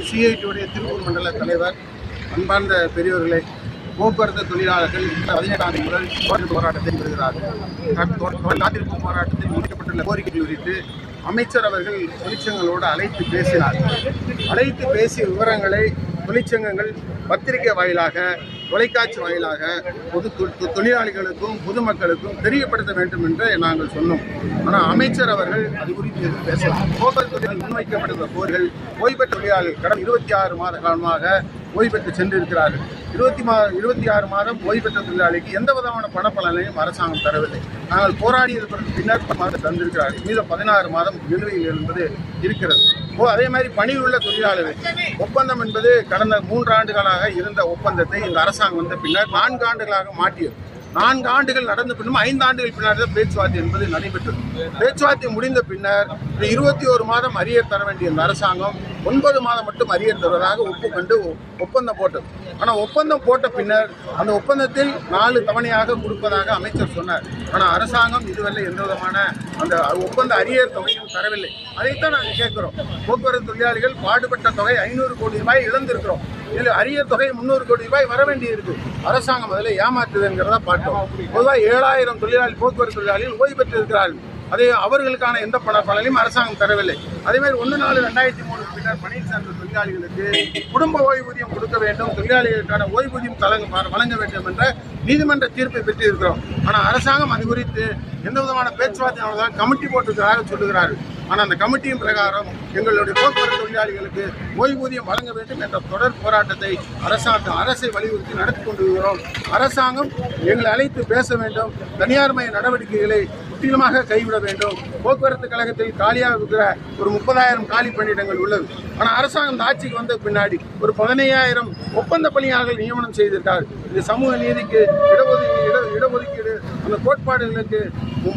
சிஐடியுடைய திருப்பூர் மண்டல தலைவர், அன்பார்ந்த பெரியவர்களே, போக்குவரத்து தொழிலாளர்கள் 18ஆம் தேதி முதல் போராட்டத்தை வருகிறார்கள். காத்திருப்பு போராட்டத்தில் முடிக்கப்பட்டுள்ள கோரிக்கைகள் குறித்து அமைச்சர் அவர்கள் தொழிற்சங்கங்களோடு அழைத்து பேசினார். அழைத்து பேசிய விவரங்களை தொழிற்சங்கங்கள் பத்திரிகை வாயிலாக, தொலைக்காட்சி வாயிலாக தொழிலாளிகளுக்கும் பொதுமக்களுக்கும் தெரியப்படுத்த வேண்டும் என்று நாங்கள் சொன்னோம். ஆனால் அமைச்சர் அவர்கள் அது குறித்து எதுவும் பேசலாம். போக்குவரத்து துறையில் முன்வைக்கப்பட்டுள்ள கோரிக்கைகள் ஓய்வு பெற்ற தொழிலாளர்கள் கடந்த 26 மாத காலமாக ஓய்வு பெற்று சென்றிருக்கிறார்கள். 26 மாதம் ஓய்வு பெற்ற தொழிலாளிக்கு எந்த விதமான பணப்பலனையும் அரசாங்கம் தரவில்லை. நாங்கள் போராடியது பின்னர் மாதம் தந்திருக்கிறார்கள். மீது 16 மாதம் நிலுவையில் என்பது இருக்கிறது. அதே மாதிரி பணியில் உள்ள தொழிலாளர்கள் ஒப்பந்தம் என்பது கடந்த 3 ஆண்டுகளாக இருந்த ஒப்பந்தத்தை இந்த அரசாங்கம் வந்த பின்னர் 4 ஆண்டுகளாக மாற்றியது. 4 ஆண்டுகள் நடந்த பின்னும் 5 ஆண்டுகள் பின்னர் தான் பேச்சுவார்த்தை என்பது நடைபெற்றது. பேச்சுவார்த்தை முடிந்த பின்னர் 21 மாதம் அரியர் தர வேண்டிய இந்த அரசாங்கம் 9 மாதம் மட்டும் அரியர் தருவதாக ஒப்புக்கொண்டு ஒப்பந்தம் போட்டது. ஆனால் ஒப்பந்தம் போட்ட பின்னர் அந்த ஒப்பந்தத்தில் 4 தவணையாக கொடுப்பதாக அமைச்சர் சொன்னார். ஆனால் அரசாங்கம் இதுவரை எந்த விதமான அந்த ஒப்பந்த அரியர் தொகையும் தரவில்லை. அதைத்தான் நாங்கள் கேட்கிறோம். போக்குவரத்து தொழிலாளிகள் பாடுபட்ட தொகை 500 கோடி ரூபாய் இழந்திருக்கிறோம். இதில் அரியர் தொகை 300 கோடி ரூபாய் வர வேண்டியிருக்கு. அரசாங்கம் அதில் ஏமாற்றுதுங்கிறத பார்த்தோம். பொதுவாக 7000 போக்குவரத்து தொழிலாளிகள் ஓய்வு பெற்றிருக்கிறார்கள். அதே அவர்களுக்கான எந்த பலனையும் அரசாங்கம் தரவில்லை. அதேமாதிரி 1/4/2003 பின்னர் பணியில் சேர்ந்த தொழிலாளிகளுக்கு குடும்ப ஓய்வூதியம் கொடுக்க வேண்டும், தொழிலாளிகளுக்கான ஓய்வூதியம் வழங்க வேண்டும் என்ற நீதிமன்ற தீர்ப்பை பெற்றிருக்கிறோம். ஆனால் அரசாங்கம் அது குறித்து எந்த விதமான பேச்சுவார்த்தை கமிட்டி போட்டிருக்கிறார்கள் சொல்லுகிறார்கள். ஆனால் அந்த கமிட்டியின் பிரகாரம் எங்களுடைய போக்குவரத்து தொழிலாளிகளுக்கு ஓய்வூதியம் வழங்க வேண்டும் என்ற தொடர் போராட்டத்தை அரசை வலியுறுத்தி நடத்தி கொண்டு வருகிறோம். அரசாங்கம் எங்களை அழைத்து பேச வேண்டும். தனியார் மய நடவடிக்கைகளை முற்றிலுமாக கைவிட வேண்டும். போக்குவரத்து கழகத்தில் காலியாக இருக்கிற ஒரு 30,000 காலி பணியிடங்கள் உள்ளது. ஆனால் அரசாங்கம் இந்த ஆட்சிக்கு வந்த பின்னாடி ஒரு 15,000 ஒப்பந்த பணியாளர்கள் நியமனம் செய்திருக்கார். இது சமூக நீதிக்கு இடஒதுக்கீடு அந்த கோட்பாடுகளுக்கு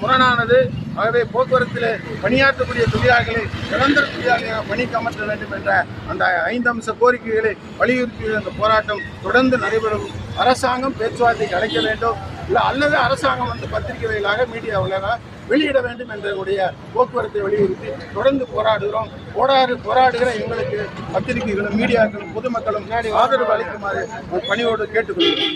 முரணானது. ஆகவே போக்குவரத்தில் பணியாற்றக்கூடிய தொழிலாளர்களை நிரந்தர தொழிலாளியாக பணிக்கு அமர்த்த வேண்டும் என்ற அந்த 5 அம்ச கோரிக்கைகளை வலியுறுத்தி அந்த போராட்டம் தொடர்ந்து நடைபெறும். அரசாங்கம் பேச்சுவார்த்தைக்கு அழைக்க வேண்டும், இல்லை அல்லது அரசாங்கம் பத்திரிகை வாயிலாக மீடியா வாயிலாக வெளியிட வேண்டும் என்றுடைய போக்குவரத்தை வலியுறுத்தி தொடர்ந்து போராடுகிறோம். போராடுகிற எங்களுக்கு பத்திரிகைகளும் மீடியாக்களும் பொதுமக்களும் ஆதரவு அளிக்குமாறு பணியோடு கேட்டுக்கொள்கிறோம்.